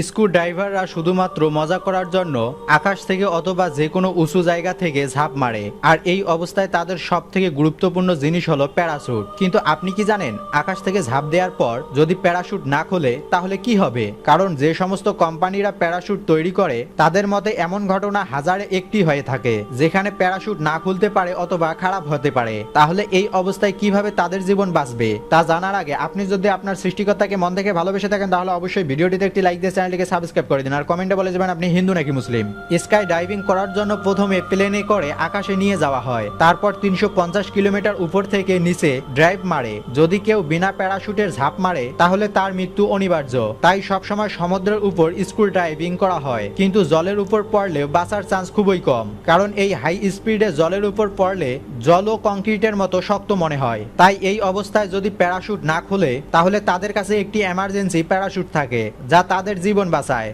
Screw ড্রাইভাররা শুধুমাত্র মজা করার জন্য আকাশ থেকে অথবা যে কোনো উঁচু জায়গা থেকে ঝাঁপ মারে, আর এই অবস্থায় তাদের সব থেকে গুরুত্বপূর্ণ জিনিস হলো প্যারাশুট। কিন্তু আপনি কি জানেন, আকাশ থেকে ঝাঁপ দেওয়ার পর যদি প্যারাশুট না খোলে তাহলে কি হবে? কারণ যে সমস্ত কোম্পানিরা প্যারাশুট তৈরি করে তাদের মতে এমন ঘটনা হাজারে একটি হয়ে থাকে যেখানে প্যারাশুট না খুলতে পারে অথবা খারাপ হতে পারে। তাহলে এই অবস্থায় কিভাবে তাদের জীবন বাঁচবে তা জানার আগে আপনি যদি আপনার সৃষ্টিকর্তাকে মন থেকে ভালোবেসে থাকেন তাহলে অবশ্যই ভিডিওটিতে একটি লাইক দিয়ে চ্যানেলটিকে সাবস্ক্রাইব করে দিন, আর কমেন্টে বলে যাবেন আপনি হিন্দু নাকি মুসলিম। স্কাই ডাইভিং করার জন্য প্রথমে প্লেনে করে আকাশে নিয়ে যাওয়া হয়, তারপর 350 কিলোমিটার উপর থেকে নিচে ড্রাইভ মারে। যদি কেউ বিনা প্যারাশুটের ঝাঁপ মারে তাহলে তার মৃত্যু অনিবার্য। তাই সবসময় সমুদ্রের উপর স্কুল ড্রাইভিং করা হয়, কিন্তু জলের উপর পড়লেও বাঁচার চান্স খুবই কম, কারণ এই হাই স্পিডে জলের উপর পড়লে জল ও কংক্রিটের মতো শক্ত মনে হয়। তাই এই অবস্থায় যদি প্যারাশুট না খোলে তাহলে তাদের কাছে একটি এমার্জেন্সি প্যারাশুট থাকে যা তাদের জীবন বাঁচায়।